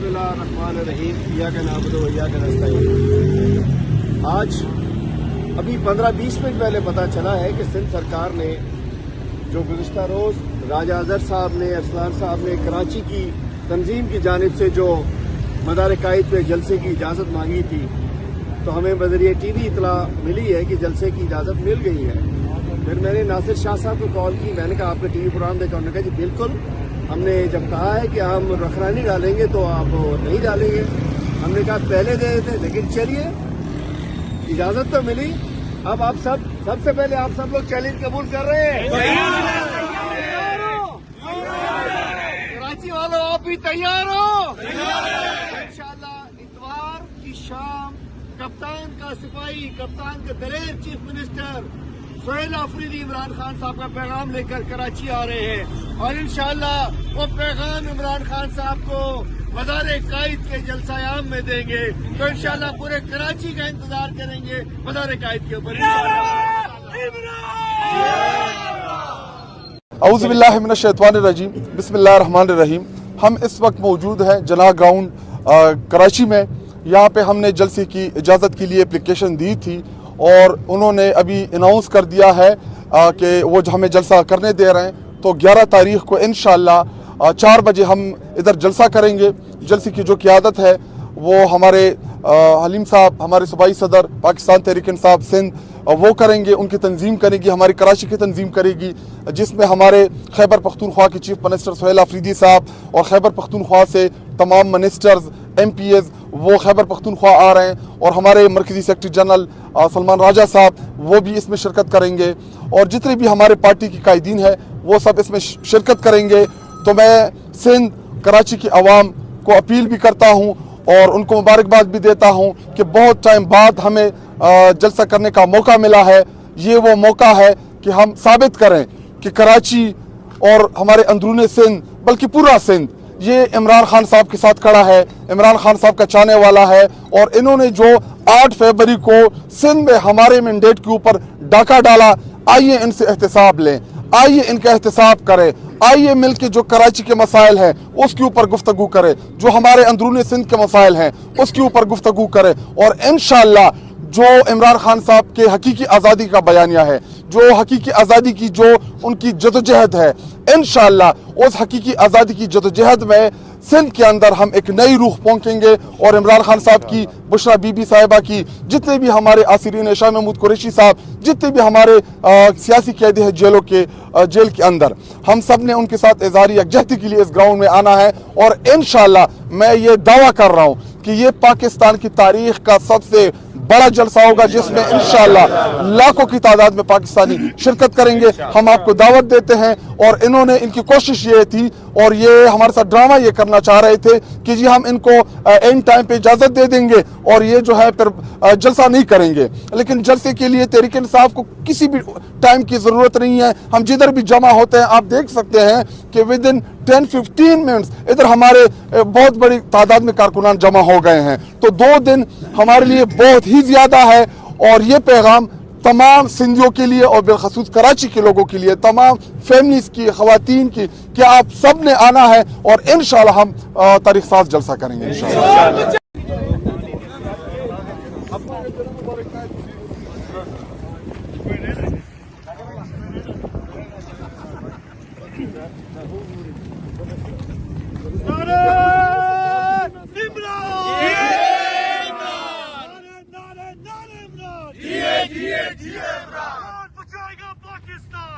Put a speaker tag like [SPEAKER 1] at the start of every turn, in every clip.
[SPEAKER 1] बिस्मिल्लाहिर्रहमानिर्रहीम इय्याका नअबुदु व इय्याका नस्तईन। आज अभी 15-20 मिनट पहले पता चला है कि सिंध सरकार ने जो गुज़िश्ता रोज़ राजा अज़हर साहब ने, अरसलान साहब ने कराची की तंजीम की जानिब से जो मदार कायद पे जलसे की इजाज़त मांगी थी, तो हमें बज़रिए टीवी इतला मिली है कि जलसे की इजाज़त मिल गई है। फिर मैंने नासिर शाह साहब को कॉल की, मैंने कहा आपका टीवी प्रोग्राम देखा? उन्होंने कहा जी बिल्कुल, हमने जब कहा है कि हम रखरानी डालेंगे तो आप नहीं डालेंगे। हमने कहा पहले दे देते, लेकिन चलिए इजाज़त तो मिली। अब आप सबसे पहले आप सब लोग चैलेंज कबूल कर रहे हैं? कराची वालों आप भी तैयार हो? इंशाअल्लाह इतवार की शाम कप्तान का सिपाही, कप्तान के दलेर चीफ मिनिस्टर सोहेल आफरीदी इमरान खान साहब का पैगाम लेकर कराची आ रहे हैं, और इंशाअल्लाह वो पैगाम इमरान खान साहब को मदार कायद के जलसायाम में देंगे। तो इंशाअल्लाह पूरे कराची का इंतजार करेंगे मदार कायद के ऊपर।
[SPEAKER 2] औज़ु बिल्लाहि मिनश शैतानिर रजीम, बिस्मिल्लाहिर रहमानिर रहीम। हम इस वक्त मौजूद हैं जनाह ग्राउंड कराची में। यहाँ पे हमने जलसे की इजाज़त के लिए एप्लीकेशन दी थी और उन्होंने अभी अनाउंस कर दिया है कि वो हमें जलसा करने दे रहे हैं। तो 11 तारीख को इंशाअल्लाह 4 बजे हम इधर जलसा करेंगे। जलसे की जो क़ियादत है वो हमारे हलीम साहब, हमारे सूबाई सदर पाकिस्तान तहरीक इंसाफ सिंध, वो करेंगे। उनकी तंजीम करेगी, हमारी कराची की तंजीम करेगी, जिसमें हमारे खैबर पख्तूनख्वा के चीफ मिनिस्टर सोहेल आफरीदी साहब और खैबर पख्तूनख्वा से तमाम मिनिस्टर्स, MPs वो खैबर पख्तूनख्वा आ रहे हैं, और हमारे मरकज़ी सेक्रेटरी जनरल सलमान राजा साहब वो भी इसमें शिरकत करेंगे, और जितने भी हमारे पार्टी की कायदीन है वो सब इसमें शिरकत करेंगे। तो मैं सिंध कराची की आवाम को अपील भी करता हूँ और उनको मुबारकबाद भी देता हूँ कि बहुत टाइम बाद हमें जलसा करने का मौका मिला है। ये वो मौका है कि हम साबित करें कि कराची और हमारे अंदरूनी सिंध, बल्कि पूरा सिंध, ये इमरान खान साहब के साथ खड़ा है, इमरान खान साहब का चाहने वाला है। और इन्होंने जो 8 फरवरी को सिंध में हमारे मैंडेट के ऊपर डाका डाला, आइए इनसे एहतसाब लें, आइए इनका एहतसाब करें, आइए मिलके जो कराची के मसाइल हैं उसके ऊपर गुफ्तगू करें, जो हमारे अंदरूनी सिंध के मसाइल हैं उसके ऊपर गुफ्तगू करें। और इंशाअल्लाह जो इमरान खान साहब के हकीकी आज़ादी का बयानिया है, जो हकीकी आज़ादी की जो उनकी जदोजहद है, इंशाअल्लाह उस हकीकी आज़ादी की जदोजहद में सिंध के अंदर हम एक नई रूह पोंकेंगे। और इमरान खान साहब की, बुशरा बीबी साहिबा की, जितने भी हमारे आसिरीन शाह महमूद कुरैशी साहब, जितने भी हमारे सियासी कैदी हैं जेल के अंदर, हम सब ने उनके साथ इज़हार यकजहती के लिए इस ग्राउंड में आना है। और इंशाअल्लाह मैं ये दावा कर रहा हूँ कि ये पाकिस्तान की तारीख का सबसे बड़ा जलसा होगा, जिसमें इंशाअल्लाह लाखों की तादाद में पाकिस्तानी शिरकत करेंगे। हम आपको दावत देते हैं। और इन्होंने, इनकी कोशिश ये थी और ये हमारे साथ ड्रामा ये करना चाह रहे थे कि जी हम इनको एंड टाइम पे इजाज़त दे देंगे और ये जो है फिर जलसा नहीं करेंगे। लेकिन जलसे के लिए तहरीक इंसाफ को किसी भी टाइम की ज़रूरत नहीं है। हम जिधर भी जमा होते हैं आप देख सकते हैं कि विद इन 10-15 मिनट्स इधर हमारे बहुत बड़ी तादाद में कारकुनान जमा हो गए हैं। तो 2 दिन हमारे लिए बहुत ही ज़्यादा है। और ये पैगाम तमाम सिंधियों के लिए और बिलखसूस कराची के लोगों के लिए, तमाम फैमिलीज की, ख़वातीन की, कि आप सब ने आना है और इंशाअल्लाह हम तारीख साज जलसा करेंगे इंशाअल्लाह।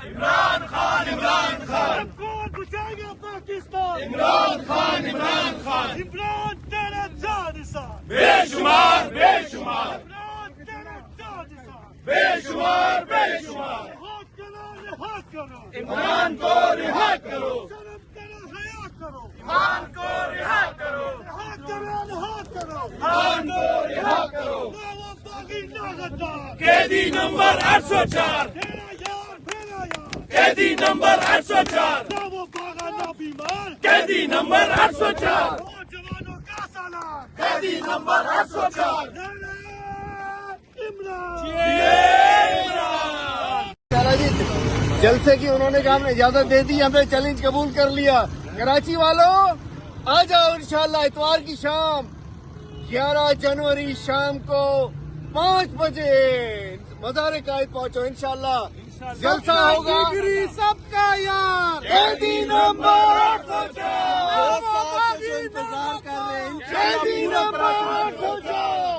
[SPEAKER 3] इमरान खान, इमरान खान, कौन बचाएगा पाकिस्तान? इमरान खान, इमरान खान, इमरान तेरा जानिसार, बेशुमार बेशुमार, इमरान तेरा जानिसार, बेशुमार बेशुमार। रिहा करो, इमरान को रिहा करो, शर्म करो, हया करो, इमरान को रिहा करो, रिहा करो, रिहा करो, इमरान को रिहा करो। वो बागी नागदार, कैदी नंबर 804, कैदी नंबर 804, ना वो भागा ना बीमार, कैदी नंबर 804, वो जवानों का सालार, कैदी नंबर 804।
[SPEAKER 1] जलसे की उन्होंने कहा हमने इजाज़त दे दी, हमने चैलेंज कबूल कर लिया। कराची वालों آ جاؤ انشاءاللہ اتوار کی شام 11 جنوری شام کو 5 بجے مزار قائد پہنچو انشاءاللہ جلسہ ہوگا
[SPEAKER 3] سب کا یار
[SPEAKER 1] قیدی نمبر 804
[SPEAKER 3] انتظار کر رہے ہیں
[SPEAKER 1] قیدی نمبر 804